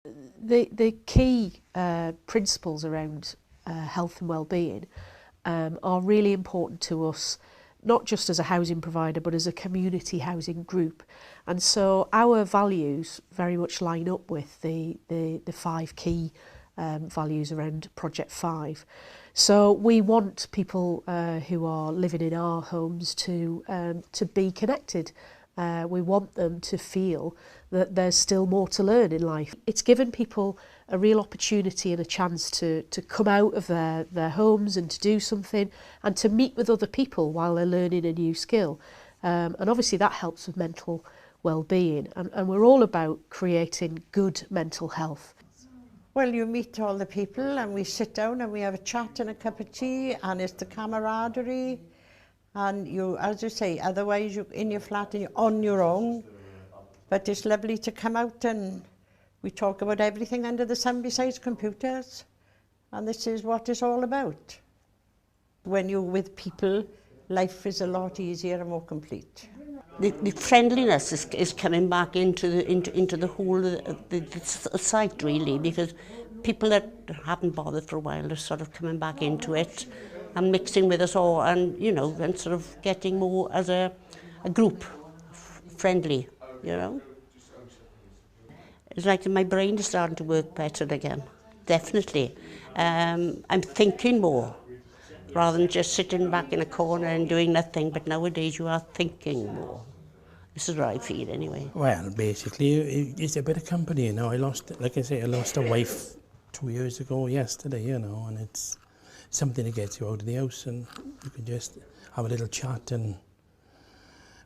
The key principles around health and well-being are really important to us, not just as a housing provider, but as a community housing group. And so our values very much line up with the 5 key values around Project 5. So we want people who are living in our homes to be connected. We want them to feel that there's still more to learn in life. It's given people a real opportunity and a chance to come out of their homes and to do something and to meet with other people while they're learning a new skill. And obviously that helps with mental well-being. And we're all about creating good mental health. Well, you meet all the people and we sit down and we have a chat and a cup of tea, and it's the camaraderie. And you, as you say, otherwise you're in your flat and you're on your own. But it's lovely to come out and we talk about everything under the sun besides computers. And this is what it's all about. When you're with people, life is a lot easier and more complete. The friendliness is coming back into the whole the site, really, because people that haven't bothered for a while are sort of coming back into it and mixing with us all, and and sort of getting more as a group, friendly, It's like my brain is starting to work better again, definitely. I'm thinking more, rather than just sitting back in a corner and doing nothing, but nowadays you are thinking more. This is what I feel anyway. Well, basically, it's a bit of company, I lost a wife 2 years ago yesterday, and it's something that gets you out of the house and you can just have a little chat and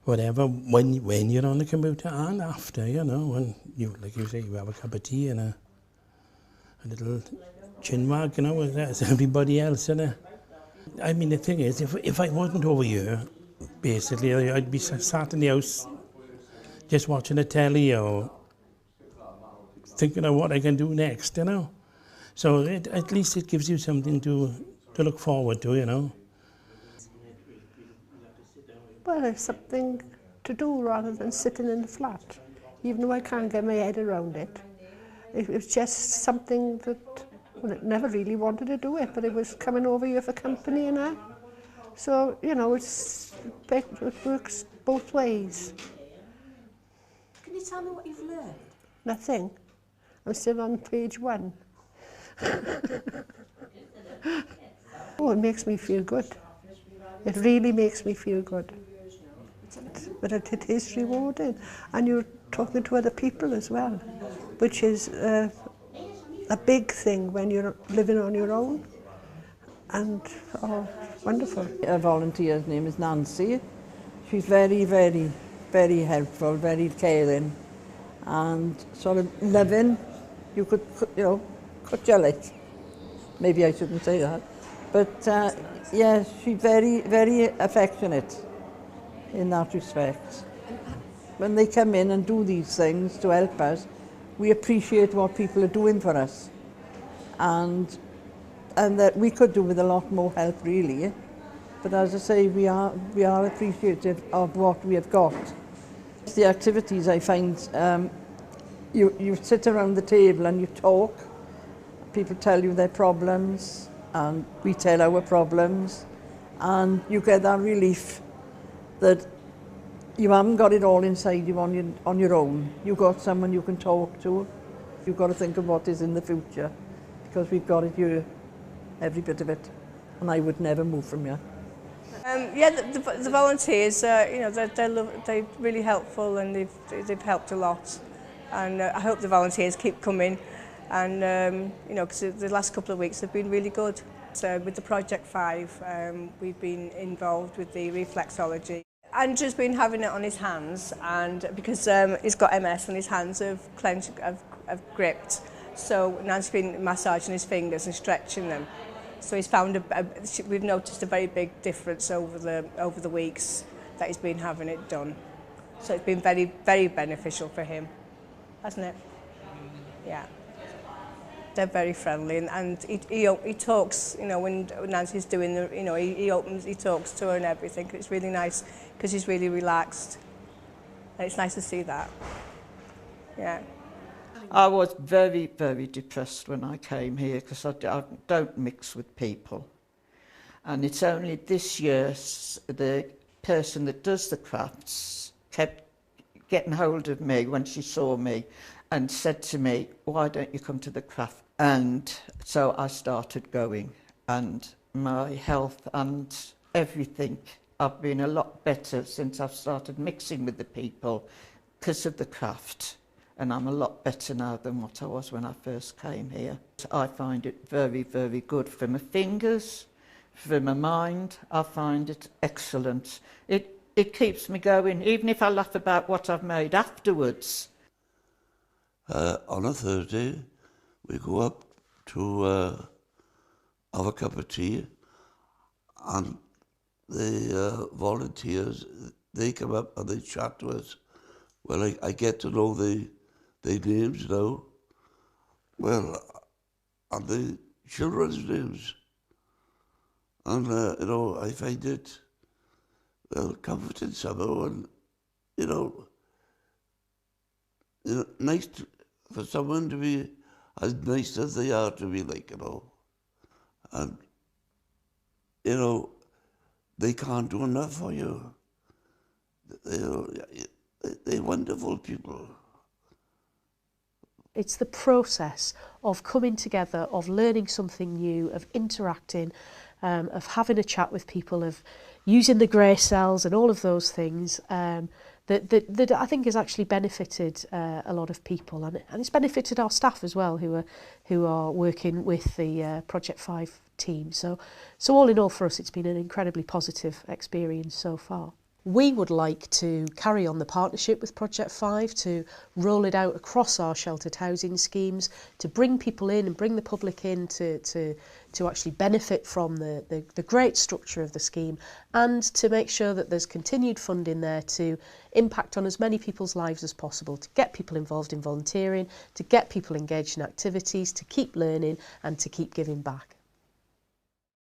whatever when you're on the computer and after, and you, like you say, you have a cup of tea and a little chin wag, as everybody else, I mean, the thing is, if I wasn't over here, basically, I'd be sat in the house just watching the telly or thinking of what I can do next, So at least it gives you something to look forward to, Well, it's something to do rather than sitting in the flat, even though I can't get my head around it. It was just something that, well, I never really wanted to do it, but it was coming over here for company and that. So, it works both ways. Can you tell me what you've learned? Nothing. I'm still on page 1. Oh, it makes me feel good. It really makes me feel good. But it is rewarding. And you're talking to other people as well, which is a big thing when you're living on your own. And, wonderful. Our volunteer's name is Nancy. She's very, very, very helpful, very caring, and sort of loving. You could, cut your leg. Maybe I shouldn't say that. But, yeah, she's very, very affectionate in that respect. When they come in and do these things to help us, we appreciate what people are doing for us. And that we could do with a lot more help, really. But as I say, we are appreciative of what we have got. The activities, I find, you sit around the table and you talk. People tell you their problems, and we tell our problems, and you get that relief that you haven't got it all inside you on your own. You've got someone you can talk to. You've got to think of what is in the future, because we've got it here, every bit of it, and I would never move from here. Yeah, the volunteers, they're really helpful, and they've helped a lot, and I hope the volunteers keep coming, and because the last couple of weeks have been really good. So with the Project 5, we've been involved with the reflexology. Andrew's been having it on his hands, and because he's got MS and his hands have clenched, have gripped, so Nancy's been massaging his fingers and stretching them. So he's found we've noticed a very big difference over the weeks that he's been having it done. So it's been very, very beneficial for him, hasn't it? Yeah. They're very friendly, and he talks, when Nancy's doing he talks to her and everything. It's really nice because he's really relaxed, and it's nice to see that. Yeah. I was very, very depressed when I came here because I don't mix with people. And it's only this year the person that does the crafts kept getting hold of me when she saw me and said to me, why don't you come to the craft? And so I started going, and my health and everything, I've been a lot better since I've started mixing with the people because of the craft. And I'm a lot better now than what I was when I first came here. I find it very, very good for my fingers, for my mind. I find it excellent. It keeps me going, even if I laugh about what I've made afterwards. On a Thursday, we go up to have a cup of tea, and the volunteers, they come up and they chat to us. Well, I get to know their names now. Well, and the children's names. And, you know, I find it, well, comforting somehow, and, you know, nice for someone to be as nice as they are to be, like, you know. And, you know, they can't do enough for you. They're wonderful people. It's the process of coming together, of learning something new, of interacting, of having a chat with people, of using the grey cells and all of those things that I think has actually benefited a lot of people, and it's benefited our staff as well, who are working with the Project 5 team. So all in all, for us, it's been an incredibly positive experience so far. We would like to carry on the partnership with Project 5, to roll it out across our sheltered housing schemes, to bring people in and bring the public in to actually benefit from the great structure of the scheme, and to make sure that there's continued funding there to impact on as many people's lives as possible, to get people involved in volunteering, to get people engaged in activities, to keep learning and to keep giving back.